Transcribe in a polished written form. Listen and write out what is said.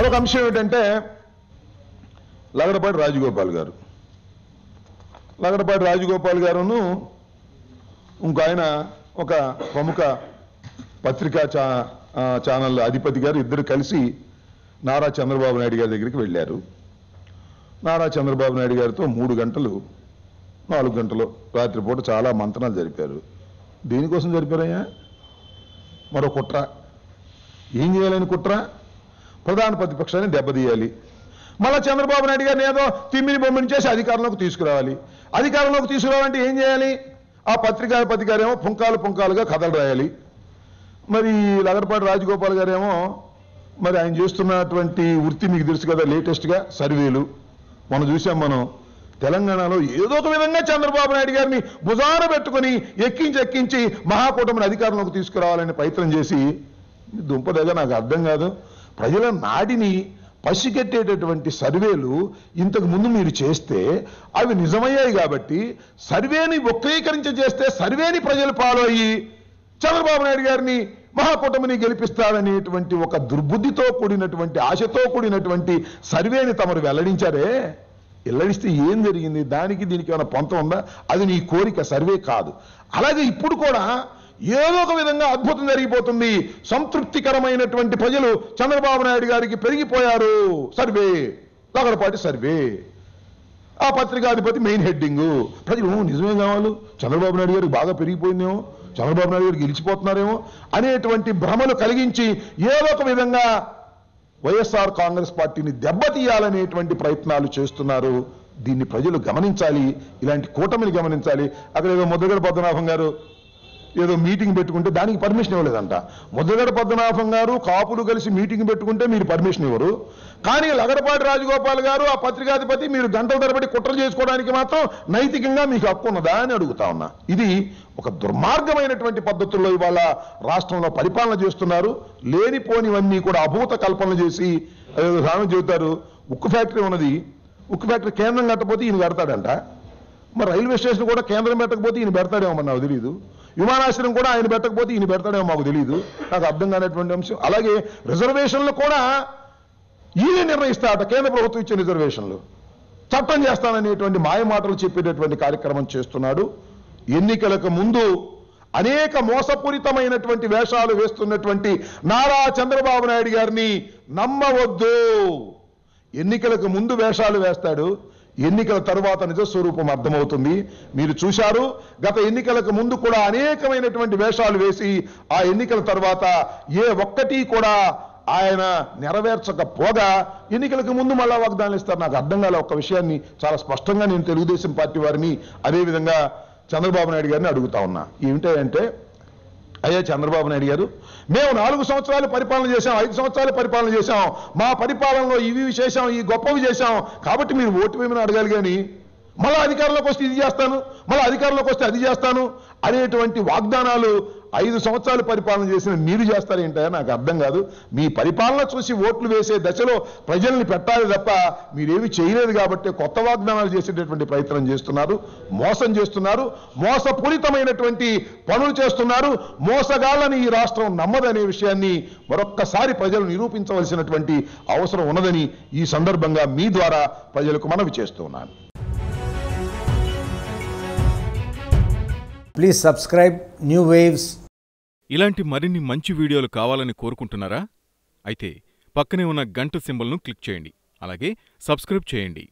మరొక అంశం ఏంటంటే లగడపాటి రాజగోపాల్ గారును ఇంకో ఆయన ఒక ప్రముఖ పత్రికా ఛానల్ అధిపతి గారు ఇద్దరు కలిసి నారా చంద్రబాబు నాయుడు గారి దగ్గరికి వెళ్ళారు. నారా చంద్రబాబు నాయుడు గారితో 3 గంటలు 4 గంటలు రాత్రిపూట చాలా మంతనాలు జరిపారు. దేనికోసం జరిపారయ్యా? మరో కుట్ర. ఏం చేయాలని కుట్ర? ప్రధాన ప్రతిపక్షాన్ని దెబ్బతీయాలి. మళ్ళా చంద్రబాబు నాయుడు గారిని ఏదో తిమ్మిని బొమ్మని చేసి అధికారంలోకి తీసుకురావాలి. అధికారంలోకి తీసుకురావాలంటే ఏం చేయాలి? ఆ పత్రికాధిపతి గారేమో పుంకాలుగా కథలు రాయాలి. మరి లగడపాటి రాజగోపాల్ గారేమో మరి ఆయన చేస్తున్నటువంటి వృత్తి మీకు తెలుసు కదా, లేటెస్ట్గా సర్వేలు మనం చూసాం. తెలంగాణలో ఏదో ఒక విధంగా చంద్రబాబు నాయుడు గారిని భుజాన పెట్టుకుని ఎక్కించి మహాకూటమిని అధికారంలోకి తీసుకురావాలని ప్రయత్నం చేసి దుంపదగా నాకు అర్థం కాదు. ప్రజల నాడిని పసిగట్టేటటువంటి సర్వేలు ఇంతకు ముందు మీరు చేస్తే అవి నిజమయ్యాయి కాబట్టి సర్వేని వక్రీకరించేస్తే సర్వేని ప్రజలు ఫాలో అయ్యి చంద్రబాబు నాయుడు గారిని మహాకూటమిని గెలిపిస్తారనేటువంటి ఒక దుర్బుద్ధితో కూడినటువంటి ఆశతో కూడినటువంటి సర్వేని తమరు వెల్లడించారే. వెల్లడిస్తే ఏం జరిగింది? దానికి దీనికి ఏమైనా పొంత ఉందా? అది నీ కోరిక, సర్వే కాదు. అలాగే ఇప్పుడు కూడా ఏదో ఒక విధంగా అద్భుతం జరిగిపోతుంది. సంతృప్తికరమైనటువంటి ప్రజలు చంద్రబాబు నాయుడు గారికి పెరిగిపోయారు. సర్వే, లగడపాటి సర్వే, ఆ పత్రికాధిపతి మెయిన్ హెడ్డింగు. ప్రజలు నిజమే కావాలి, చంద్రబాబు నాయుడు గారికి బాగా పెరిగిపోయిందేమో, చంద్రబాబు నాయుడు గారు గెలిచిపోతున్నారేమో అనేటువంటి భ్రమలు కలిగించి ఏదో ఒక విధంగా వైఎస్ఆర్ కాంగ్రెస్ పార్టీని దెబ్బతీయాలనేటువంటి ప్రయత్నాలు చేస్తున్నారు. దీన్ని ప్రజలు గమనించాలి, ఇలాంటి కూటమిని గమనించాలి. అక్కడ ఏదో ముద్రగడ పద్మనాభం గారు ఏదో మీటింగ్ పెట్టుకుంటే దానికి పర్మిషన్ ఇవ్వలేదంట. ముద్రగడ పద్మనాభం గారు కాపులు కలిసి మీటింగ్ పెట్టుకుంటే మీరు పర్మిషన్ ఇవ్వరు, కానీ లగడపాటి రాజగోపాల్ గారు ఆ పత్రికాధిపతి మీరు గంటల తరబడి కుట్ర చేసుకోవడానికి మాత్రం నైతికంగా మీకు హక్కు ఉన్నదా అని అడుగుతా ఉన్నా. ఇది ఒక దుర్మార్గమైనటువంటి పద్ధతుల్లో ఇవాళ రాష్ట్రంలో పరిపాలన చేస్తున్నారు. లేనిపోనివన్నీ కూడా అభూత కల్పనలు చేసి రాను చెబుతారు. ఉక్కు ఫ్యాక్టరీ ఉన్నది, ఉక్కు ఫ్యాక్టరీ కేంద్రం కట్టకపోతే ఈయన కడతాడంట. మరి రైల్వే స్టేషన్ కూడా కేంద్రం పెట్టకపోతే ఈయన పెడతాడేమో నాకు తెలియదు. విమానాశ్రయం కూడా ఆయన పెట్టకపోతే ఈయన పెడతాడేమో మాకు తెలియదు. నాకు అర్థం కానటువంటి అంశం. అలాగే రిజర్వేషన్లు కూడా ఈయన నిర్ణయిస్తాడట. కేంద్ర ప్రభుత్వం ఇచ్చే రిజర్వేషన్లు చట్టం చేస్తాననేటువంటి మాయమాటలు చెప్పేటటువంటి కార్యక్రమం చేస్తున్నాడు. ఎన్నికలకు ముందు అనేక మోసపూరితమైనటువంటి వేషాలు వేస్తున్నటువంటి నారా చంద్రబాబు నాయుడు గారిని నమ్మవద్దు. ఎన్నికలకు ముందు వేషాలు వేస్తాడు, ఎన్నికల తరువాత నిజ స్వరూపం అర్థమవుతుంది. మీరు చూశారు, గత ఎన్నికలకు ముందు కూడా అనేకమైనటువంటి వేషాలు వేసి ఆ ఎన్నికల తర్వాత ఏ ఒక్కటి కూడా ఆయన నెరవేర్చకపోగా ఎన్నికలకు ముందు మళ్ళా వాగ్దానాలు ఇస్తారు. నాకు అర్థం కాలే. ఒక్క విషయాన్ని చాలా స్పష్టంగా నేను తెలుగుదేశం పార్టీ వారిని అదేవిధంగా చంద్రబాబు నాయుడు గారిని అడుగుతా ఉన్నా. ఏమిటంటే, అయ్యా చంద్రబాబు నాయుడు గారు, మేము 4 సంవత్సరాలు పరిపాలన చేశాం, 5 సంవత్సరాలు పరిపాలన చేశాం, మా పరిపాలనలో ఇవి చేశాం, ఈ గొప్పవి చేశాం, కాబట్టి మీరు ఓటు వేయమని అడగాలి. కానీ మళ్ళీ అధికారంలోకి వస్తే ఇది చేస్తాను, మళ్ళీ అధికారంలోకి వస్తే అది చేస్తాను అనేటువంటి వాగ్దానాలు 5 సంవత్సరాలు పరిపాలన చేసిన మీరు చేస్తారేంటో నాకు అర్థం కాదు. మీ పరిపాలన చూసి ఓట్లు వేసే దశలో ప్రజల్ని పెట్టాలి తప్ప మీరేమి చేయలేదు కాబట్టి కొత్త వాగ్దానాలు చేసేటటువంటి ప్రయత్నం చేస్తున్నారు, మోసం చేస్తున్నారు, మోసపూరితమైనటువంటి పనులు చేస్తున్నారు. మోసగాళ్ళని ఈ రాష్ట్రం నమ్మదనే విషయాన్ని మరొక్కసారి ప్రజలు నిరూపించవలసినటువంటి అవసరం ఉన్నదని ఈ సందర్భంగా మీ ద్వారా ప్రజలకు మనవి చేస్తున్నాను. Please subscribe new waves. ఇలాంటి మరిన్ని మంచి వీడియోలు కావాలని కోరుకుంటున్నారా? అయితే పక్కనే ఉన్న గంట సింబల్ను క్లిక్ చేయండి. అలాగే సబ్స్క్రైబ్ చేయండి.